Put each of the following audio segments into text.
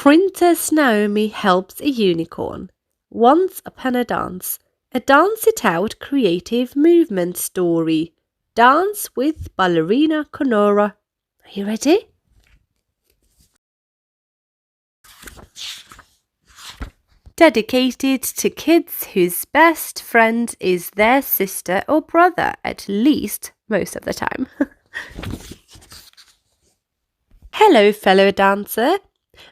Princess Naomi helps a unicorn. Once upon a dance it out creative movement story. Dance with Ballerina Konora. Are you ready? Dedicated to kids whose best friend is their sister or brother, at least most of the time. Hello, fellow dancer.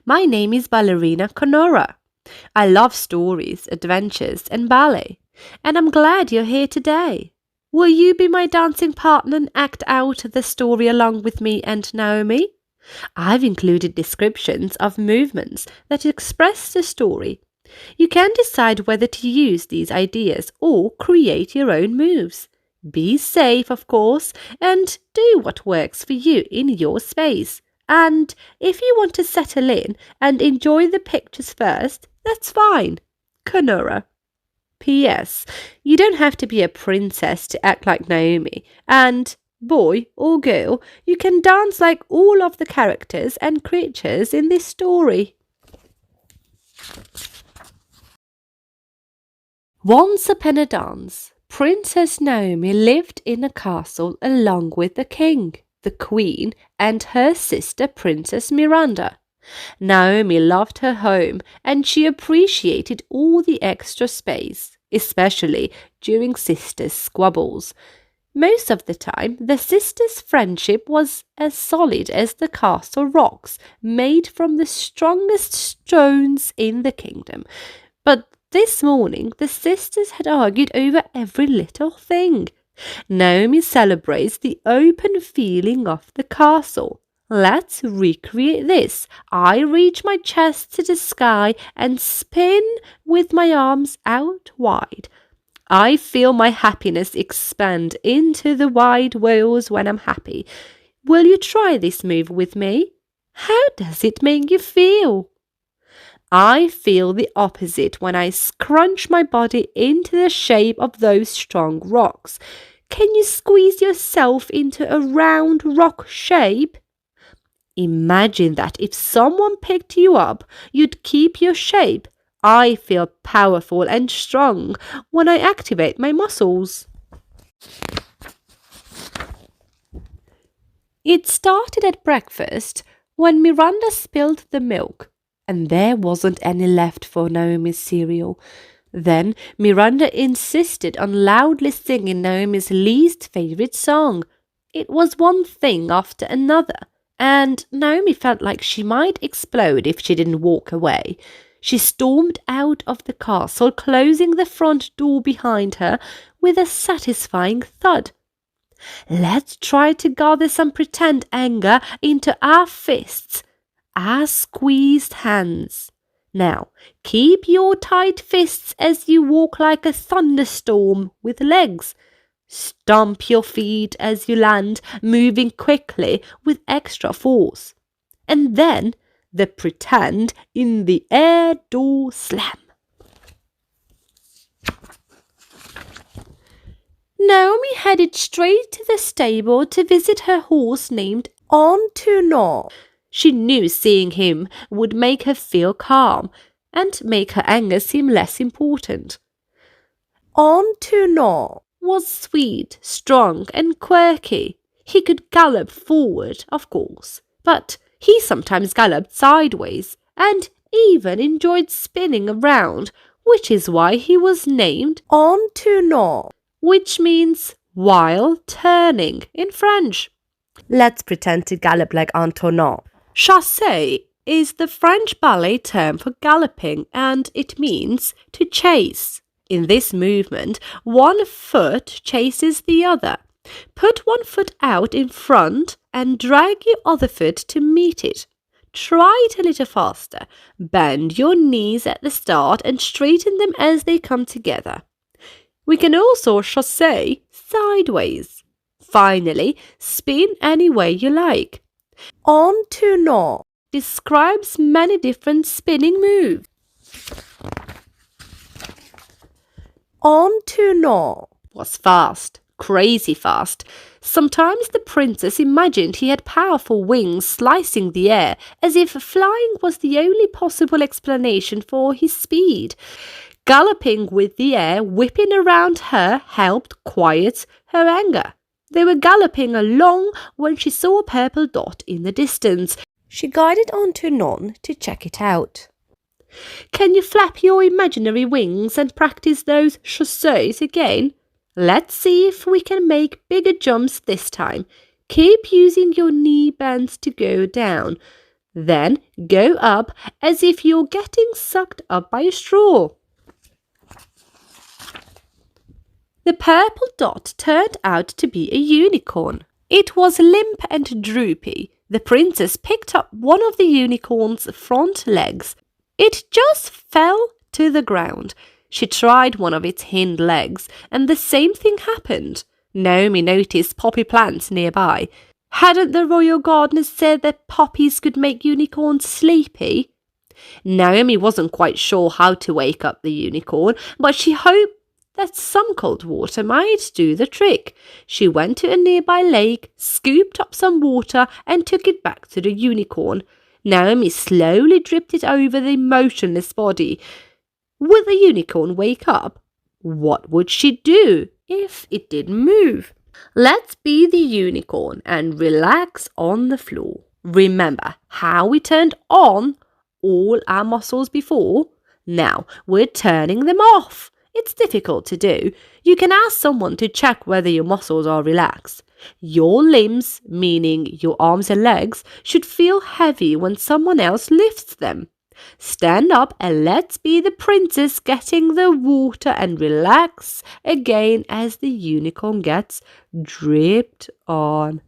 My name is Ballerina Konora. I love stories, adventures, and ballet, and I'm glad you're here today. Will you be my dancing partner and act out the story along with me and Naomi? I've included descriptions of movements that express the story. You can decide whether to use these ideas or create your own moves. Be safe, of course, and do what works for you in your space. And if you want to settle in and enjoy the pictures first, that's fine. Konora. P.S. You don't have to be a princess to act like Naomi. And, boy or girl, you can dance like all of the characters and creatures in this story. Once upon a dance, Princess Naomi lived in a castle along with the king, the queen, and her sister Princess Miranda. Naomi loved her home and she appreciated all the extra space, especially during sisters' squabbles. Most of the time, the sisters' friendship was as solid as the castle rocks made from the strongest stones in the kingdom. But this morning, the sisters had argued over every little thing. Naomi celebrates the open feeling of the castle. Let's recreate this. I reach my chest to the sky and spin with my arms out wide. I feel my happiness expand into the wide worlds when I'm happy. Will you try this move with me? How does it make you feel? I feel the opposite when I scrunch my body into the shape of those strong rocks. Can you squeeze yourself into a round rock shape? Imagine that if someone picked you up, you'd keep your shape. I feel powerful and strong when I activate my muscles. It started at breakfast when Miranda spilled the milk, and there wasn't any left for Naomi's cereal. Then Miranda insisted on loudly singing Naomi's least favourite song. It was one thing after another, and Naomi felt like she might explode if she didn't walk away. She stormed out of the castle, closing the front door behind her with a satisfying thud. Let's try to gather some pretend anger into our fists, our squeezed hands. Now, keep your tight fists as you walk like a thunderstorm with legs. Stomp your feet as you land, moving quickly with extra force. And then the pretend in the air door slam. Naomi headed straight to the stable to visit her horse named Antonin. She knew seeing him would make her feel calm and make her anger seem less important. Antonin was sweet, strong, and quirky. He could gallop forward, of course, but he sometimes galloped sideways and even enjoyed spinning around, which is why he was named Antonin, which means while turning in French. Let's pretend to gallop like Antonin. Chassé is the French ballet term for galloping, and it means to chase. In this movement, one foot chases the other. Put one foot out in front and drag your other foot to meet it. Try it a little faster. Bend your knees at the start and straighten them as they come together. We can also chassé sideways. Finally, spin any way you like. Antonin describes many different spinning moves. Antonin was fast, crazy fast. Sometimes the princess imagined he had powerful wings slicing the air, as if flying was the only possible explanation for his speed. Galloping with the air whipping around her helped quiet her anger. They were galloping along when she saw a purple dot in the distance. She guided on to None to check it out. "Can you flap your imaginary wings and practice those chassés again? Let's see if we can make bigger jumps this time. Keep using your knee bends to go down. Then go up as if you're getting sucked up by a straw." The purple dot turned out to be a unicorn. It was limp and droopy. The princess picked up one of the unicorn's front legs. It just fell to the ground. She tried one of its hind legs, and the same thing happened. Naomi noticed poppy plants nearby. Hadn't the royal gardeners said that poppies could make unicorns sleepy? Naomi wasn't quite sure how to wake up the unicorn, but she hoped that some cold water might do the trick. She went to a nearby lake, scooped up some water, and took it back to the unicorn. Naomi slowly dripped it over the motionless body. Would the unicorn wake up? What would she do if it didn't move? Let's be the unicorn and relax on the floor. Remember how we turned on all our muscles before? Now we're turning them off. It's difficult to do. You can ask someone to check whether your muscles are relaxed. Your limbs, meaning your arms and legs, should feel heavy when someone else lifts them. Stand up and let's be the princess getting the water and relax again as the unicorn gets dripped on.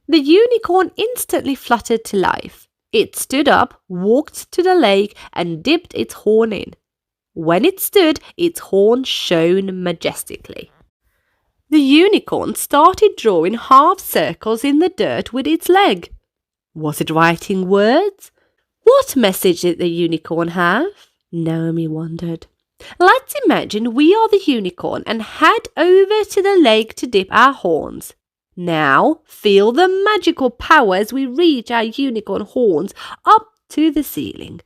The unicorn instantly fluttered to life. It stood up, walked to the lake, and dipped its horn in. When it stood, its horn shone majestically. The unicorn started drawing half circles in the dirt with its leg. Was it writing words? What message did the unicorn have? Naomi wondered. Let's imagine we are the unicorn and head over to the lake to dip our horns. Now, feel the magical power as we reach our unicorn horns up to the ceiling.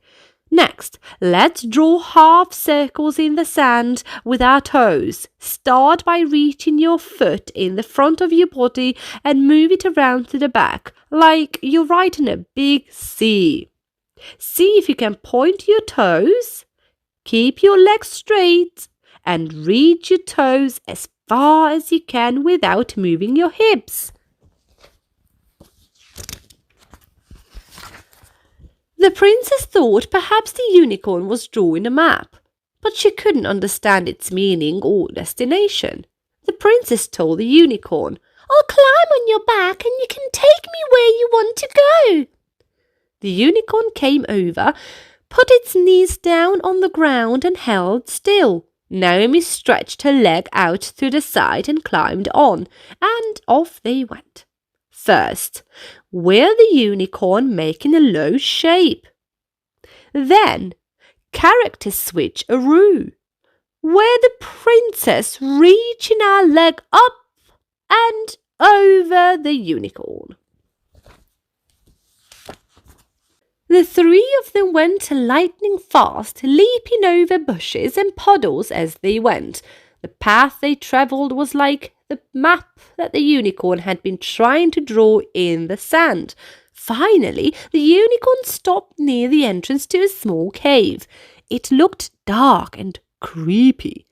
Next, let's draw half circles in the sand with our toes. Start by reaching your foot in the front of your body and move it around to the back, like you're writing a big C. See if you can point your toes. Keep your legs straight and reach your toes as far as you can without moving your hips. The princess thought perhaps the unicorn was drawing a map, but she couldn't understand its meaning or destination. The princess told the unicorn, I'll climb on your back and you can take me where you want to go. The unicorn came over, put its knees down on the ground and held still. Naomi stretched her leg out to the side and climbed on, and off they went. First, were the unicorn making a low shape. Then, character switch aroo. Were the princess reaching her leg up and over the unicorn. The three of them went lightning fast, leaping over bushes and puddles as they went. The path they travelled was like the map that the unicorn had been trying to draw in the sand. Finally, the unicorn stopped near the entrance to a small cave. It looked dark and creepy.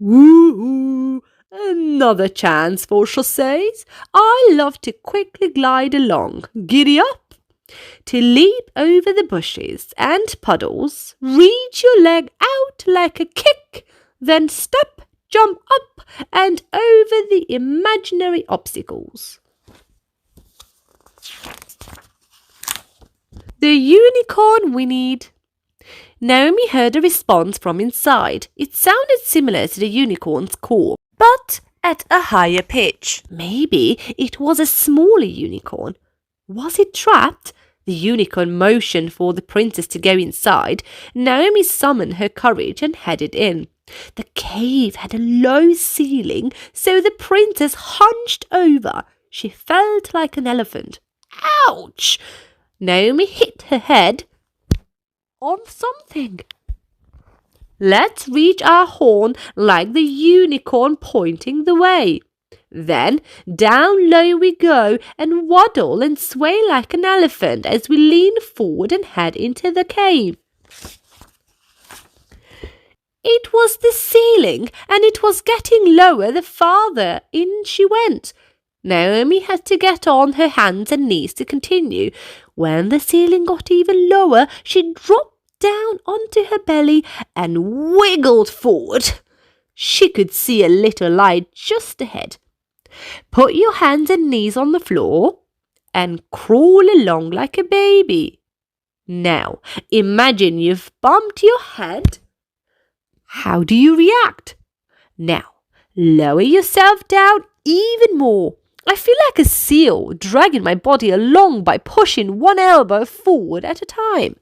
Woo-hoo! Another chance for chassés. I love to quickly glide along. Giddy up! To leap over the bushes and puddles, reach your leg out like a kick, then step, jump up and over the imaginary obstacles. The unicorn whinnied. Naomi heard a response from inside. It sounded similar to the unicorn's call, but at a higher pitch. Maybe it was a smaller unicorn. Was it trapped? The unicorn motioned for the princess to go inside. Naomi summoned her courage and headed in. The cave had a low ceiling, so the princess hunched over. She felt like an elephant. Ouch! Naomi hit her head on something. Let's reach our horn like the unicorn pointing the way. Then down low we go and waddle and sway like an elephant as we lean forward and head into the cave. It was the ceiling, and it was getting lower the farther in she went. Naomi had to get on her hands and knees to continue. When the ceiling got even lower, she dropped down onto her belly and wiggled forward. She could see a little light just ahead. Put your hands and knees on the floor and crawl along like a baby. Now, imagine you've bumped your head. How do you react? Now, lower yourself down even more. I feel like a seal dragging my body along by pushing one elbow forward at a time.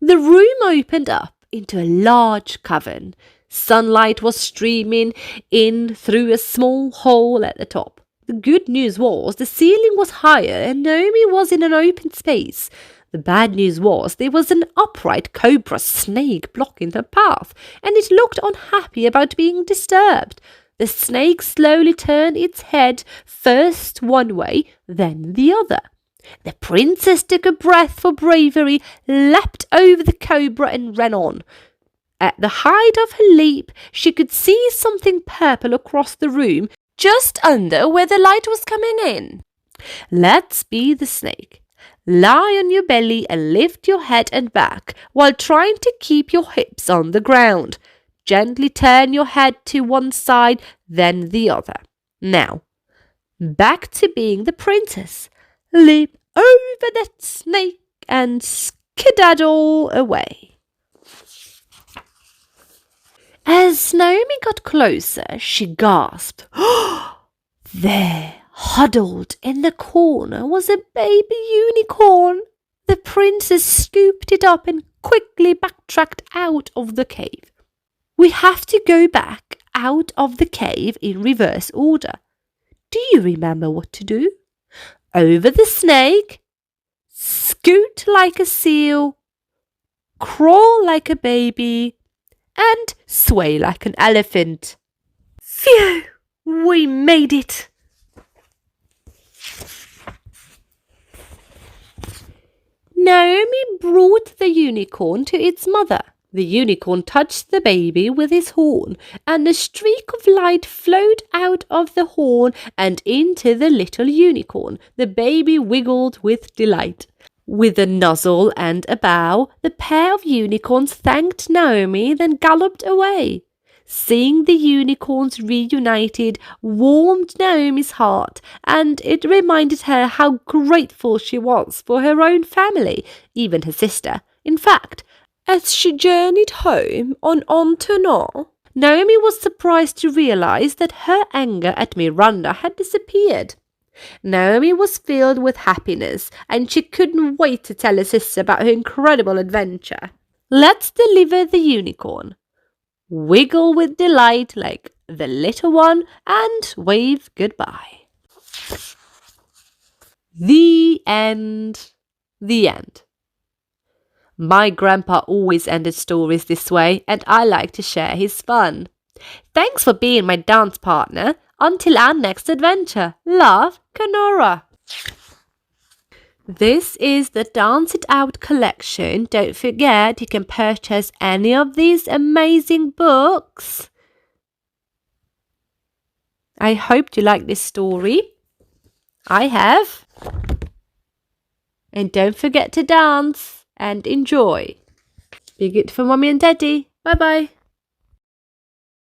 The room opened up into a large cavern. Sunlight was streaming in through a small hole at the top. The good news was the ceiling was higher and Naomi was in an open space. The bad news was there was an upright cobra snake blocking her path, and it looked unhappy about being disturbed. The snake slowly turned its head first one way, then the other. The princess took a breath for bravery, leapt over the cobra and ran on. At the height of her leap, she could see something purple across the room, just under where the light was coming in. Let's be the snake. Lie on your belly and lift your head and back while trying to keep your hips on the ground. Gently turn your head to one side, then the other. Now, back to being the princess. Leap over that snake and skedaddle away. As Naomi got closer, she gasped. There, huddled in the corner, was a baby unicorn. The princess scooped it up and quickly backtracked out of the cave. We have to go back out of the cave in reverse order. Do you remember what to do? Over the snake, scoot like a seal, crawl like a baby, and sway like an elephant. Phew! We made it! Naomi brought the unicorn to its mother. The unicorn touched the baby with his horn, and a streak of light flowed out of the horn and into the little unicorn. The baby wiggled with delight. With a nuzzle and a bow, the pair of unicorns thanked Naomi, then galloped away. Seeing the unicorns reunited warmed Naomi's heart, and it reminded her how grateful she was for her own family, even her sister. In fact, as she journeyed home on Konora, Naomi was surprised to realize that her anger at Miranda had disappeared. Naomi was filled with happiness, and she couldn't wait to tell her sister about her incredible adventure. Let's deliver the unicorn. Wiggle with delight like the little one and wave goodbye. The end. The end. My grandpa always ended stories this way, and I like to share his fun. Thanks for being my dance partner. Until our next adventure. Love, Konora. This is the Dance It Out collection. Don't forget you can purchase any of these amazing books. I hope you like this story. I have. And don't forget to dance and enjoy. Be good for Mommy and Daddy. Bye bye.